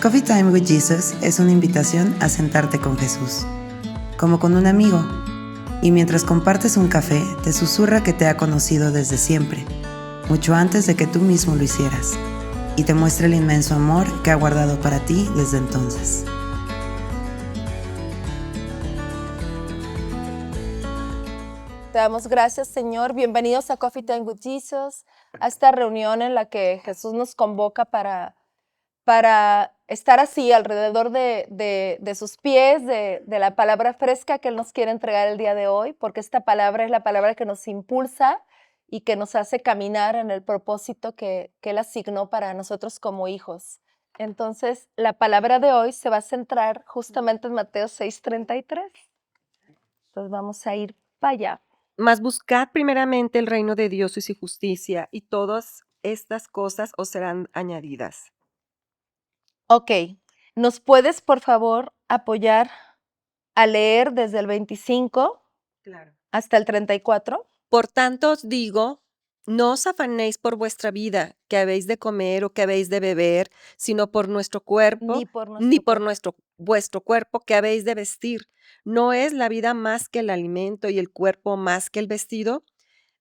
Coffee Time with Jesus es una invitación a sentarte con Jesús, como con un amigo, y mientras compartes un café, te susurra que te ha conocido desde siempre, mucho antes de que tú mismo lo hicieras, y te muestra el inmenso amor que ha guardado para ti desde entonces. Te damos gracias, Señor. Bienvenidos a Coffee Time with Jesus, a esta reunión en la que Jesús nos convoca para estar así alrededor de sus pies, de la palabra fresca que Él nos quiere entregar el día de hoy, porque esta palabra es la palabra que nos impulsa y que nos hace caminar en el propósito que Él asignó para nosotros como hijos. Entonces, la palabra de hoy se va a centrar justamente en Mateo 6:33. Entonces, vamos a ir para allá. Mas buscad primeramente el reino de Dios y su justicia, y todas estas cosas os serán añadidas. Ok, ¿nos puedes, por favor, apoyar a leer desde el 25 Claro. hasta el 34? Por tanto os digo, no os afanéis por vuestra vida, que habéis de comer o que habéis de beber, sino por nuestro cuerpo, Ni por vuestro cuerpo que habéis de vestir. ¿No es la vida más que el alimento y el cuerpo más que el vestido?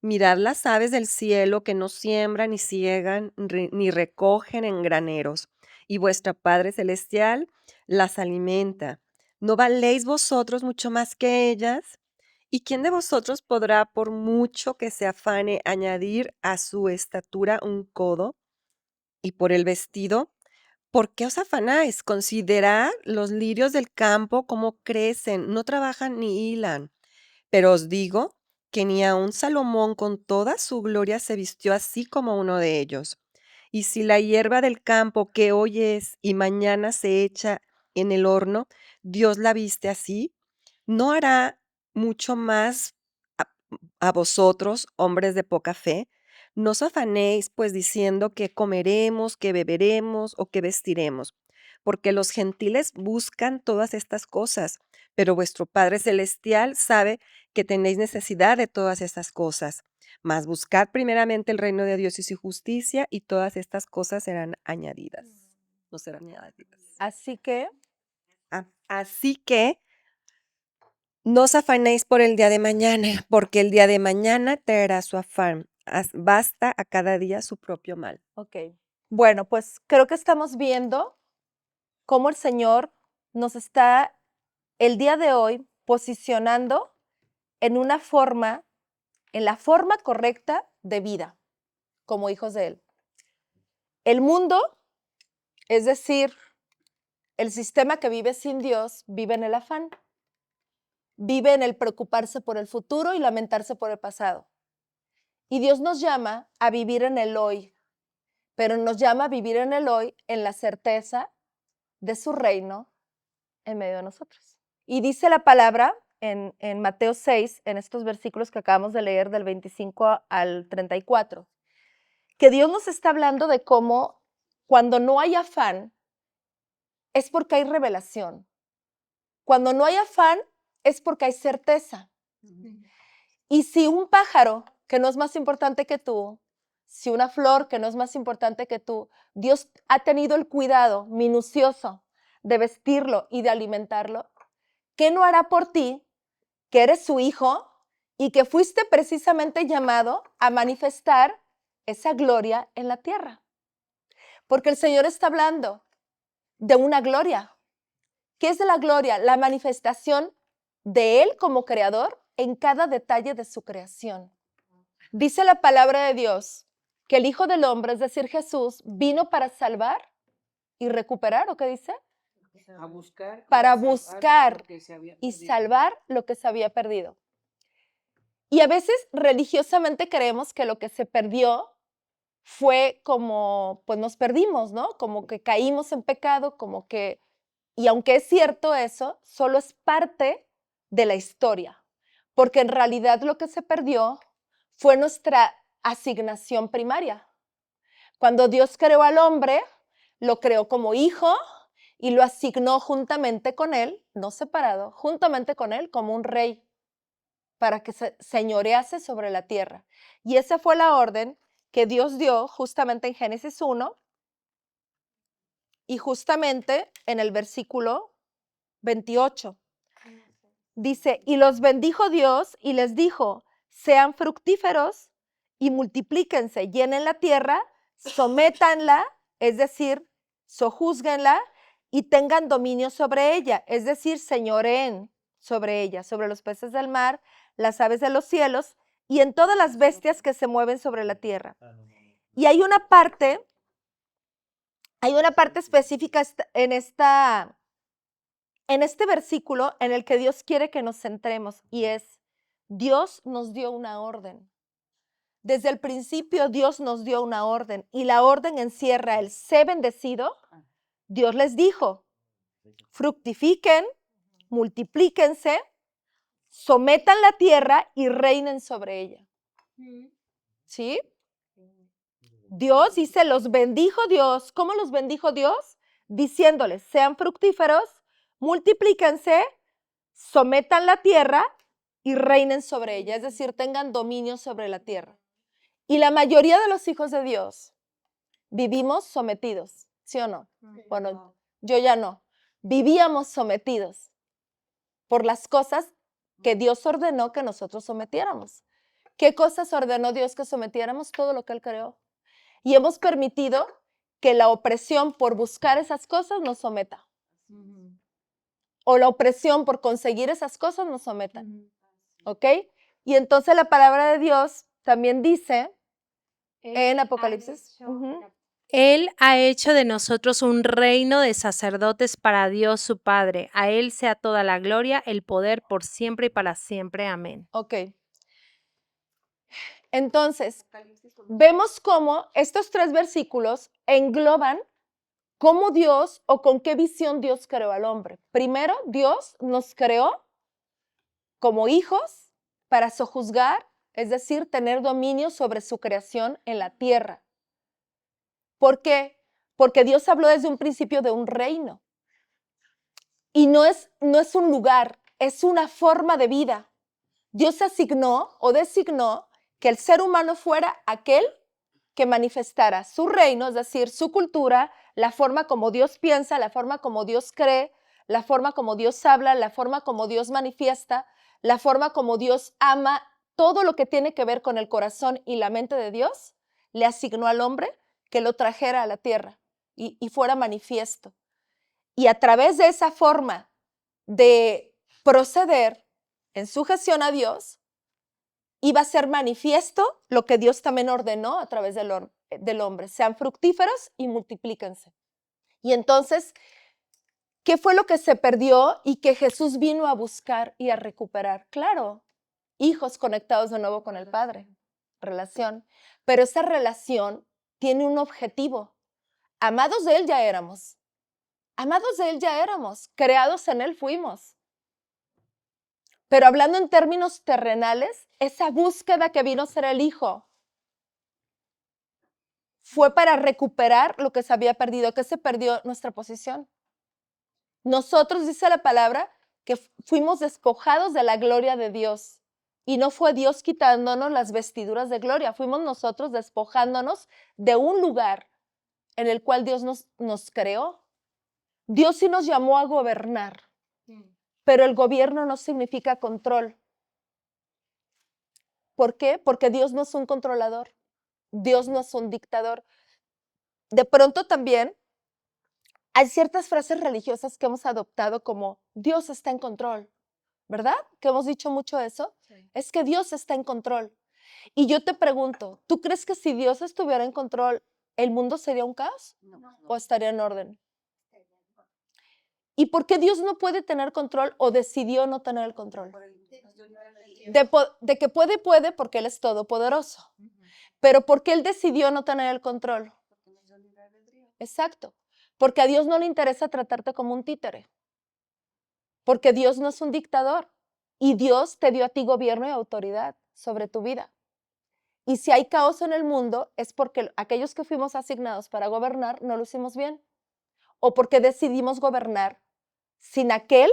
Mirad las aves del cielo que no siembran ni ciegan ni recogen en graneros, y vuestro Padre Celestial las alimenta. ¿No valéis vosotros mucho más que ellas? ¿Y quién de vosotros podrá, por mucho que se afane, añadir a su estatura un codo? Y por el vestido, ¿por qué os afanáis? Considerad los lirios del campo, cómo crecen, no trabajan ni hilan. Pero os digo que ni aun Salomón con toda su gloria se vistió así como uno de ellos. Y si la hierba del campo que hoy es y mañana se echa en el horno, Dios la viste así, ¿no hará mucho más a, a vosotros, hombres de poca fe? No os afanéis, pues, diciendo que comeremos, que beberemos o que vestiremos, porque los gentiles buscan todas estas cosas, pero vuestro Padre Celestial sabe que tenéis necesidad de todas estas cosas. Mas buscad primeramente el reino de Dios y su justicia, y todas estas cosas serán añadidas. No serán añadidas. Así que, Así que no os afanéis por el día de mañana, porque el día de mañana traerá su afán. Basta a cada día su propio mal. ok. Bueno, pues creo que estamos viendo cómo el Señor nos está el día de hoy posicionando en una forma, en la forma correcta de vida, como hijos de Él. El mundo, es decir, el sistema que vive sin Dios, vive en el afán, vive en el preocuparse por el futuro y lamentarse por el pasado. Y Dios nos llama a vivir en el hoy, pero nos llama a vivir en el hoy en la certeza de su reino en medio de nosotros. Y dice la palabra en Mateo 6, en estos versículos que acabamos de leer del 25 al 34, que Dios nos está hablando de cómo cuando no hay afán es porque hay revelación. Cuando no hay afán es porque hay certeza. Y si un pájaro, que no es más importante que tú, si una flor, que no es más importante que tú, Dios ha tenido el cuidado minucioso de vestirlo y de alimentarlo, ¿qué no hará por ti, que eres su hijo y que fuiste precisamente llamado a manifestar esa gloria en la tierra? Porque el Señor está hablando de una gloria. ¿Qué es de la gloria? La manifestación de Él como creador en cada detalle de su creación. Dice la palabra de Dios que el Hijo del Hombre, es decir, Jesús, vino para salvar y recuperar, ¿o qué dice? Para buscar y salvar lo que se había perdido. Y a veces religiosamente creemos que lo que se perdió fue como, pues nos perdimos, ¿no? Como que caímos en pecado, como que, y aunque es cierto eso, solo es parte de la historia, porque en realidad lo que se perdió fue nuestra asignación primaria. Cuando Dios creó al hombre, lo creó como hijo y lo asignó juntamente con él, no separado, juntamente con él como un rey para que se señorease sobre la tierra. Y esa fue la orden que Dios dio justamente en Génesis 1, Y justamente en el versículo 28 dice, y los bendijo Dios y les dijo, sean fructíferos y multiplíquense, llenen la tierra, sométanla, es decir, sojúzguenla y tengan dominio sobre ella, es decir, señoreen sobre ella, sobre los peces del mar, las aves de los cielos y en todas las bestias que se mueven sobre la tierra. Y hay una parte específica en este versículo en el que Dios quiere que nos centremos y es, Dios nos dio una orden. Desde el principio Dios nos dio una orden y la orden encierra el sé bendecido. Dios les dijo, fructifiquen, multiplíquense, sometan la tierra y reinen sobre ella. ¿Sí? Dios dice, los bendijo Dios. ¿Cómo los bendijo Dios? Diciéndoles, sean fructíferos, multiplíquense, sometan la tierra y reinen sobre ella, es decir, tengan dominio sobre la tierra. Y la mayoría de los hijos de Dios vivimos sometidos, ¿sí o no? Bueno, yo ya no. Vivíamos sometidos por las cosas que Dios ordenó que nosotros sometiéramos. ¿Qué cosas ordenó Dios que sometiéramos? Todo lo que Él creó. Y hemos permitido que la opresión por buscar esas cosas nos someta. O la opresión por conseguir esas cosas nos sometan. ¿Ok? Y entonces la palabra de Dios también dice en Apocalipsis. Él ha hecho de nosotros un reino de sacerdotes para Dios su Padre. A Él sea toda la gloria, el poder por siempre y para siempre. Amén. Ok. Entonces, vemos cómo estos 3 versículos engloban cómo Dios o con qué visión Dios creó al hombre. Primero, Dios nos creó como hijos para sojuzgar, es decir, tener dominio sobre su creación en la tierra. ¿Por qué? Porque Dios habló desde un principio de un reino. Y no es un lugar, es una forma de vida. Dios asignó o designó que el ser humano fuera aquel que manifestara su reino, es decir, su cultura, la forma como Dios piensa, la forma como Dios cree, la forma como Dios habla, la forma como Dios manifiesta, la forma como Dios ama, todo lo que tiene que ver con el corazón y la mente de Dios, le asignó al hombre que lo trajera a la tierra y fuera manifiesto. Y a través de esa forma de proceder en sujeción a Dios, iba a ser manifiesto lo que Dios también ordenó a través del hombre. Sean fructíferos y multiplíquense. Y entonces, ¿qué fue lo que se perdió y que Jesús vino a buscar y a recuperar? Claro, hijos conectados de nuevo con el Padre, relación. Pero esa relación tiene un objetivo. Amados de Él ya éramos. Amados de Él ya éramos. Creados en Él fuimos. Pero hablando en términos terrenales, esa búsqueda que vino a ser el Hijo fue para recuperar lo que se había perdido, que se perdió nuestra posición. Nosotros, dice la palabra, que fuimos despojados de la gloria de Dios. Y no fue Dios quitándonos las vestiduras de gloria, fuimos nosotros despojándonos de un lugar en el cual Dios nos creó. Dios sí nos llamó a gobernar. Pero el gobierno no significa control. ¿Por qué? Porque Dios no es un controlador. Dios no es un dictador. De pronto también hay ciertas frases religiosas que hemos adoptado como Dios está en control, ¿verdad? Que hemos dicho mucho eso. Sí. Es que Dios está en control. Y yo te pregunto, ¿tú crees que si Dios estuviera en control, el mundo sería un caos? No. ¿O estaría en orden? ¿Y por qué Dios no puede tener control o decidió no tener el control? De que puede, porque Él es todopoderoso. Pero ¿por qué Él decidió no tener el control? Exacto. Porque a Dios no le interesa tratarte como un títere. Porque Dios no es un dictador. Y Dios te dio a ti gobierno y autoridad sobre tu vida. Y si hay caos en el mundo es porque aquellos que fuimos asignados para gobernar no lo hicimos bien. O porque decidimos gobernar sin aquel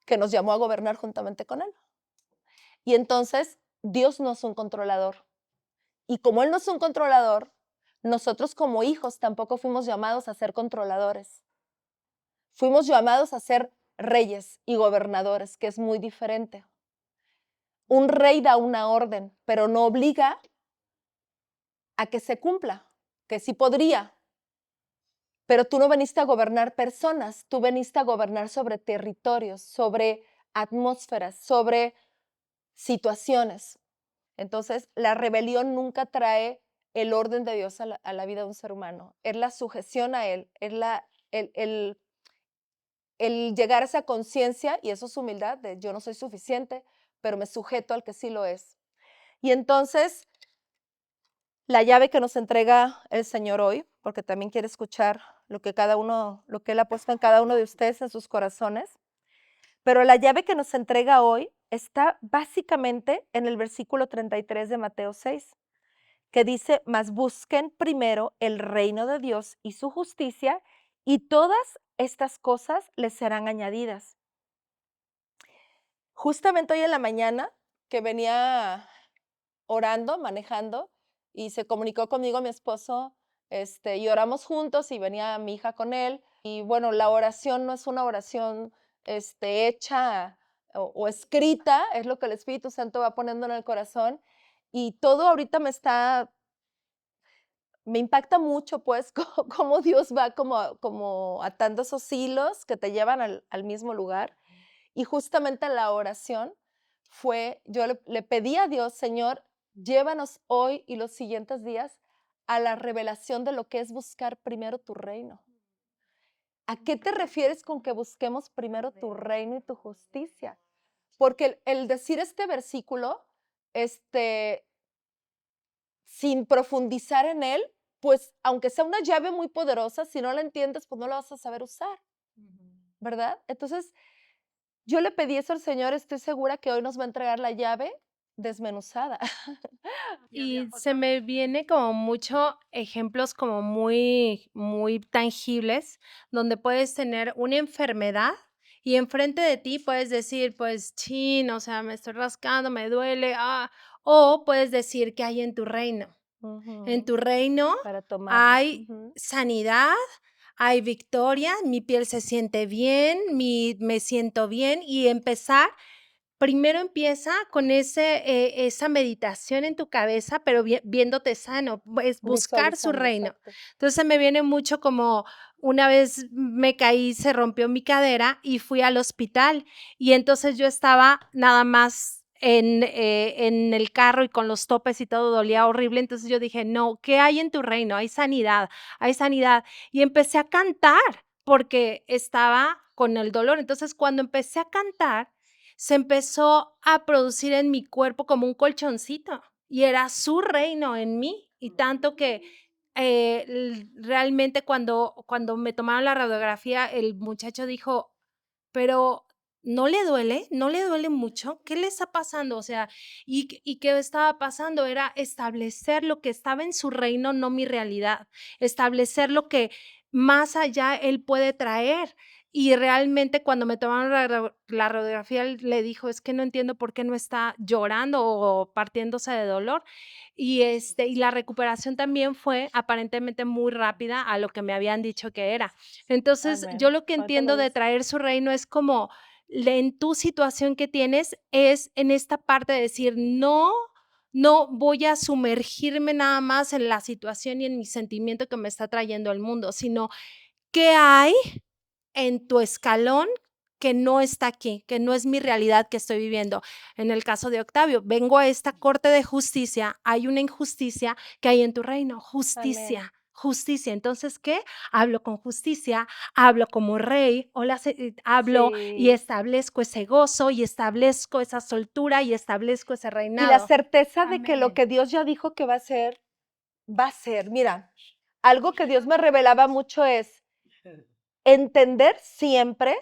que nos llamó a gobernar juntamente con Él. Y entonces Dios no es un controlador. Y como Él no es un controlador, nosotros como hijos tampoco fuimos llamados a ser controladores. Fuimos llamados a ser reyes y gobernadores, que es muy diferente. Un rey da una orden, pero no obliga a que se cumpla, que sí podría. Pero tú no veniste a gobernar personas, tú veniste a gobernar sobre territorios, sobre atmósferas, sobre situaciones. Entonces, la rebelión nunca trae el orden de Dios a la vida de un ser humano. Es la sujeción a Él, es el llegar a esa conciencia, y eso es humildad, de yo no soy suficiente, pero me sujeto al que sí lo es. Y entonces, la llave que nos entrega el Señor hoy, porque también quiere escuchar lo que Él ha puesto en cada uno de ustedes en sus corazones, pero la llave que nos entrega hoy está básicamente en el versículo 33 de Mateo 6, que dice, mas busquen primero el reino de Dios y su justicia, y todas estas cosas les serán añadidas. Justamente hoy en la mañana que venía orando, manejando, y se comunicó conmigo mi esposo, y oramos juntos y venía mi hija con él. Y bueno, la oración no es una oración hecha o escrita, es lo que el Espíritu Santo va poniendo en el corazón. Y todo ahorita me impacta mucho, pues, cómo Dios va como atando esos hilos que te llevan al mismo lugar. Y justamente la oración yo le pedí a Dios, Señor, llévanos hoy y los siguientes días a la revelación de lo que es buscar primero tu reino. ¿A qué te refieres con que busquemos primero tu reino y tu justicia? Porque el decir este versículo, sin profundizar en él, pues aunque sea una llave muy poderosa, si no la entiendes, pues no la vas a saber usar, ¿verdad? Entonces, yo le pedí eso al Señor, estoy segura que hoy nos va a entregar la llave desmenuzada. Y se me viene como mucho ejemplos como muy, muy tangibles, donde puedes tener una enfermedad y enfrente de ti puedes decir, pues, chin, o sea, me estoy rascando, me duele, o puedes decir que hay en tu reino. En tu reino Para tomarlo. hay sanidad, hay victoria, mi piel se siente bien, me siento bien y primero empieza con esa meditación en tu cabeza, pero viéndote sano, es buscar su Visualizando, reino. exacto. Entonces me viene mucho como una vez me caí, se rompió mi cadera y fui al hospital y entonces yo estaba nada más en el carro y con los topes y todo dolía horrible, entonces yo dije, no, ¿qué hay en tu reino? Hay sanidad, y empecé a cantar porque estaba con el dolor. Entonces cuando empecé a cantar, se empezó a producir en mi cuerpo como un colchoncito y era su reino en mí y tanto que realmente cuando me tomaron la radiografía el muchacho dijo, pero ¿no le duele? ¿No le duele mucho? ¿Qué le está pasando? O sea, ¿y qué estaba pasando? Era establecer lo que estaba en su reino, no mi realidad, establecer lo que más allá él puede traer. Y realmente cuando me tomaron la radiografía, él le dijo, es que no entiendo por qué no está llorando o partiéndose de dolor. Y la recuperación también fue aparentemente muy rápida a lo que me habían dicho que era. Entonces, Amén. yo lo que Ahorita lo entiendo de dice. traer su reino es como en tu situación que tienes, es en esta parte de decir, no voy a sumergirme nada más en la situación y en mi sentimiento que me está trayendo el mundo, sino qué hay en tu escalón que no está aquí, que no es mi realidad que estoy viviendo. En el caso de Octavio, vengo a esta corte de justicia, hay una injusticia que hay en tu reino, justicia. Amén. Justicia, entonces, ¿qué? Hablo con justicia, hablo como rey, hablo y Sí. establezco ese gozo y establezco esa soltura y establezco ese Y la reinado. certeza de que lo Amén. que Dios ya dijo que va a ser, va a ser. Mira, algo que Dios me revelaba mucho es entender siempre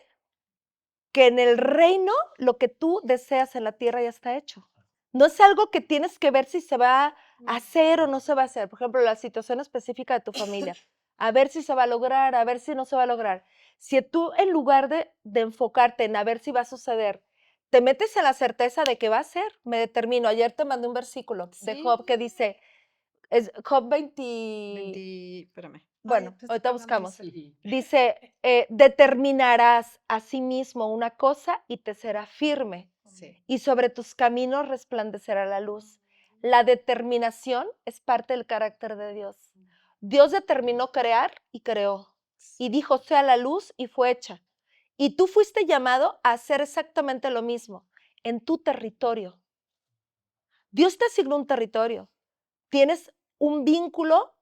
que en el reino lo que tú deseas en la tierra ya está hecho. No es algo que tienes que ver si se va a hacer o no se va a hacer. Por ejemplo, la situación específica de tu familia. A ver si se va a lograr, a ver si no se va a lograr. Si tú en lugar de enfocarte en a ver si va a suceder, te metes en la certeza de que va a ser, me determino. Ayer te mandé un versículo de Job que dice, Es Job 20. 20, espérame. Bueno, Ay, pues, ahorita está hablando buscamos. Isabel. Dice, determinarás a sí mismo una cosa y te será firme, Sí. y sobre tus caminos resplandecerá la luz. La determinación es parte del carácter de Dios. Dios determinó crear y creó. Y dijo, sea la luz, y fue hecha. Y tú fuiste llamado a hacer exactamente lo mismo en tu territorio. Dios te asignó un territorio. Tienes un vínculo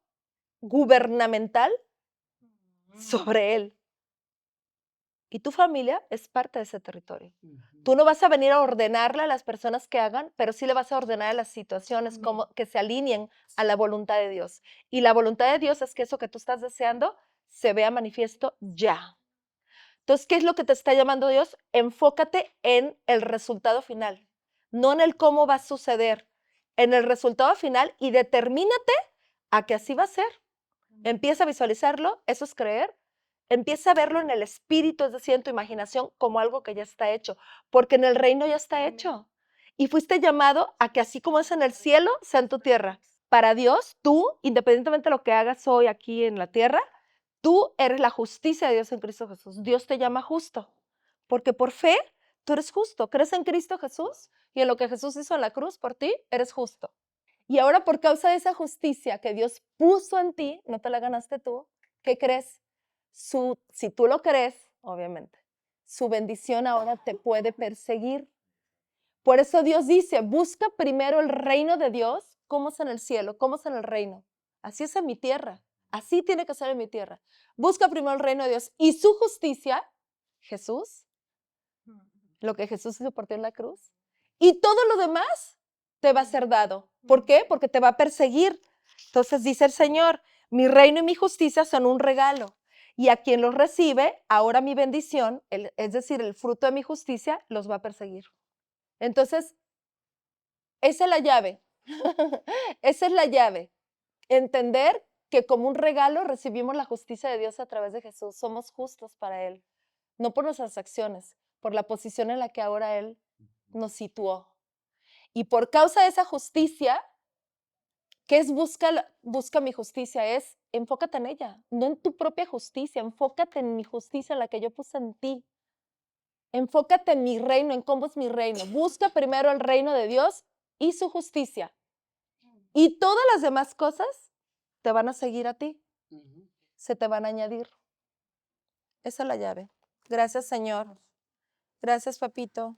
gubernamental sobre él. Y tu familia es parte de ese territorio. Tú no vas a venir a ordenarle a las personas que hagan, pero sí le vas a ordenar a las situaciones como que se alineen a la voluntad de Dios. Y la voluntad de Dios es que eso que tú estás deseando se vea manifiesto ya. Entonces, ¿qué es lo que te está llamando Dios? Enfócate en el resultado final, no en el cómo va a suceder, en el resultado final, y determínate a que así va a ser. Empieza a visualizarlo, eso es creer. Empieza a verlo en el espíritu, es decir, en tu imaginación, como algo que ya está hecho, porque en el reino ya está hecho. Y fuiste llamado a que así como es en el cielo, sea en tu tierra. Para Dios, tú, independientemente de lo que hagas hoy aquí en la tierra, tú eres la justicia de Dios en Cristo Jesús. Dios te llama justo, porque por fe tú eres justo. ¿Crees en Cristo Jesús? Y en lo que Jesús hizo en la cruz por ti, eres justo. Y ahora por causa de esa justicia que Dios puso en ti, no te la ganaste tú, ¿qué crees? Si tú lo crees, obviamente, su bendición ahora te puede perseguir. Por eso Dios dice, busca primero el reino de Dios, como es en el cielo, como es en el reino. Así es en mi tierra, así tiene que ser en mi tierra. Busca primero el reino de Dios y su justicia, Jesús, lo que Jesús hizo por ti en la cruz, y todo lo demás te va a ser dado. ¿Por qué? Porque te va a perseguir. Entonces dice el Señor, mi reino y mi justicia son un regalo. Y a quien los recibe, ahora mi bendición, es decir, el fruto de mi justicia, los va a perseguir. Entonces, esa es la llave. Esa es la llave. Entender que como un regalo recibimos la justicia de Dios a través de Jesús. Somos justos para Él. No por nuestras acciones, por la posición en la que ahora Él nos situó. Y por causa de esa justicia, ¿qué es busca mi justicia? Es enfócate en ella, no en tu propia justicia, enfócate en mi justicia, en la que yo puse en ti. Enfócate en mi reino, en cómo es mi reino. Busca primero el reino de Dios y su justicia. Y todas las demás cosas te van a seguir a ti, se te van a añadir. Esa es la llave. Gracias, Señor. Gracias, papito.